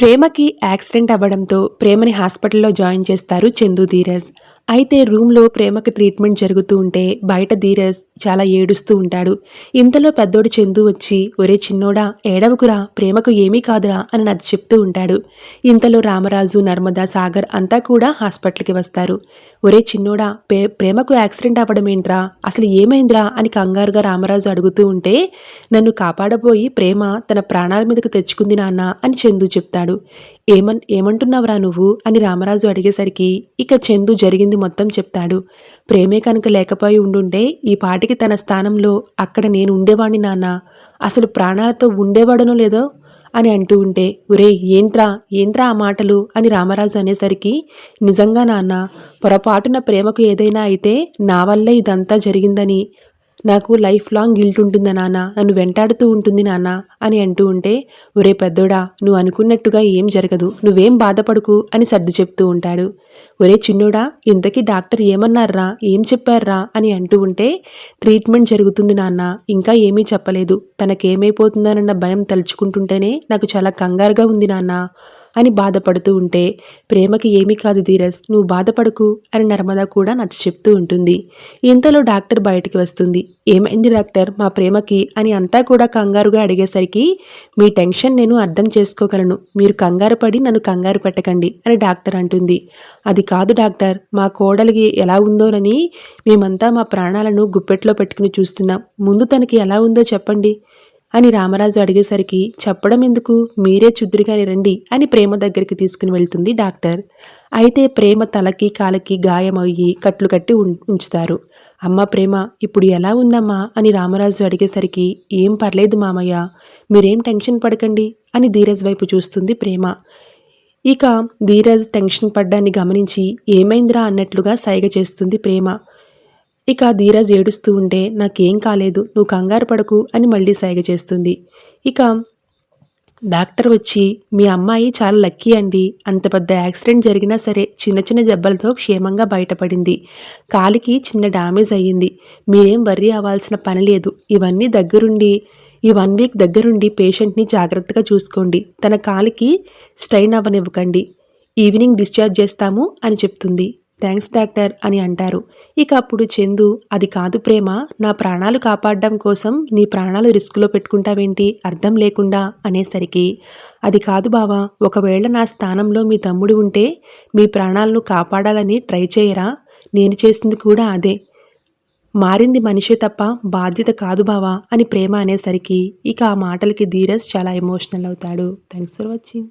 ప్రేమకి యాక్సిడెంట్ అవ్వడంతో ప్రేమని హాస్పిటల్‌లో జాయిన్ చేస్తారు చందు, ధీరజ్. అయితే రూమ్‌లో ప్రేమకి ట్రీట్మెంట్ జరుగుతూ ఉంటే బయట ధీరజ్ చాలా ఏడుస్తూ ఉంటాడు. ఇంతలో పెద్దోడు చందు వచ్చి "ఒరేయ్ చిన్నోడా ఏడవకురా, ప్రేమకు ఏమీ కాదురా" అని నచ్చ చెప్తూ ఉంటాడు. ఇంతలో రామరాజు, నర్మద, సాగర్ అంతా కూడా హాస్పిటల్‌కి వస్తారు. "ఒరేయ్ చిన్నోడా ప్రేమకు యాక్సిడెంట్ అవ్వడం ఏంట్రా? అసలు ఏమైందిరా?" అని కంగారుగా రామరాజు అడుగుతూ ఉంటే "నన్ను కాపాడబోయి ప్రేమ తన ప్రాణాల మీదకు తెచ్చుకుంది నాన్న" అని చందు చెప్తాడు. ఏమంటున్నావురా నువ్వు అని రామరాజు అడిగేసరికి ఇక చందు జరిగింది మొత్తం చెప్తాడు. ప్రేమే కనుక లేకపోయి ఉండుంటే ఈ పాటికి తన స్థానంలో అక్కడ నేను ఉండేవాణ్ణి నాన్న, అసలు ప్రాణాలతో ఉండేవాడనో లేదో అని అంటూ ఉంటే ఒరేయ్ ఏంట్రా ఏంట్రా ఆ మాటలు అని రామరాజు అనేసరికి నిజంగా నాన్న, పొరపాటున ప్రేమకు ఏదైనా అయితే నా వల్లే ఇదంతా జరిగిందని నాకు లైఫ్ లాంగ్ గిల్ట్ ఉంటుంది నాన్న, నన్ను వెంటాడుతూ ఉంటుంది నాన్న అని అంటూ ఉంటే ఒరే పెద్దోడా నువ్వు అనుకున్నట్టుగా ఏం జరగదు, నువ్వేం బాధపడకు అని సర్ది చెప్తూ ఉంటాడు. ఒరే చిన్నోడా ఇంతకీ డాక్టర్ ఏమన్నారా, ఏం చెప్పారా అని అంటూ ఉంటే ట్రీట్మెంట్ జరుగుతుంది నాన్న, ఇంకా ఏమీ చెప్పలేదు, తనకేమైపోతుందోనన్న భయం తలుచుకుంటుంటేనే నాకు చాలా కంగారుగా ఉంది నాన్న అని బాధపడుతూ ఉంటే ప్రేమకి ఏమీ కాదు ధీరజ్, నువ్వు బాధపడకు అని నర్మద కూడా నచ్చ చెప్తూ ఉంటుంది. ఇంతలో డాక్టర్ బయటికి వస్తుంది. ఏమైంది డాక్టర్ మా ప్రేమకి అని అంతా కూడా కంగారుగా అడిగేసరికి మీ టెన్షన్ నేను అర్థం చేసుకోగలను, మీరు కంగారు పడి నన్ను కంగారు పెట్టకండి అని డాక్టర్ అంటుంది. అది కాదు డాక్టర్, మా కోడలికి ఎలా ఉందోనని మేమంతా మా ప్రాణాలను గుప్పెట్లో పెట్టుకుని చూస్తున్నాం, ముందు తనకి ఎలా ఉందో చెప్పండి అని రామరాజు అడిగేసరికి చెప్పడం ఎందుకు, మీరే చుద్దురుగాని రండి అని ప్రేమ దగ్గరికి తీసుకుని వెళ్తుంది డాక్టర్. అయితే ప్రేమ తలకి కాలకి గాయమయ్యి కట్లు కట్టి ఉంచుతారు. అమ్మ ప్రేమ ఇప్పుడు ఎలా ఉందమ్మా అని రామరాజు అడిగేసరికి ఏం పర్లేదు మామయ్య, మీరేం టెన్షన్ పడకండి అని ధీరజ్ వైపు చూస్తుంది ప్రేమ. ఇక ధీరజ్ టెన్షన్ పడ్డాన్ని గమనించి ఏమైందిరా అన్నట్లుగా సైగ చేస్తుంది ప్రేమ. ఇక ధీరజ్ ఏడుస్తూ ఉంటే నాకేం కాలేదు, నువ్వు కంగారు పడకు అని మళ్ళీ సైగ చేస్తుంది. ఇక డాక్టర్ వచ్చి మీ అమ్మాయి చాలా లక్కీ అండి, అంత పెద్ద యాక్సిడెంట్ జరిగినా సరే చిన్న చిన్న దెబ్బలతో క్షేమంగా బయటపడింది, కాలికి చిన్న డ్యామేజ్ అయ్యింది, మీరేం వర్రీ అవ్వాల్సిన పని లేదు, ఇవన్నీ దగ్గరుండి ఈ 1 వీక్ దగ్గరుండి పేషెంట్ని జాగ్రత్తగా చూసుకోండి, తన కాలికి స్ట్రెయిన్ అవ్వనివ్వకండి, ఈవినింగ్ డిశ్చార్జ్ చేస్తాము అని చెప్తుంది. థ్యాంక్స్ డాక్టర్ అని అంటారు. ఇక అప్పుడు చందు అది కాదు ప్రేమ, నా ప్రాణాలు కాపాడడం కోసం నీ ప్రాణాలు రిస్క్లో పెట్టుకుంటావేంటి అర్థం లేకుండా అనేసరికి అది కాదు బావా, ఒకవేళ నా స్థానంలో మీ తమ్ముడు ఉంటే మీ ప్రాణాలను కాపాడాలని ట్రై చేయరా, నేను చేసింది కూడా అదే, మారింది మనిషే తప్ప బాధ్యత కాదు బావా అని ప్రేమ అనేసరికి ఇక ఆ మాటలకి ధీరజ్ చాలా ఎమోషనల్ అవుతాడు. Thanks for watching.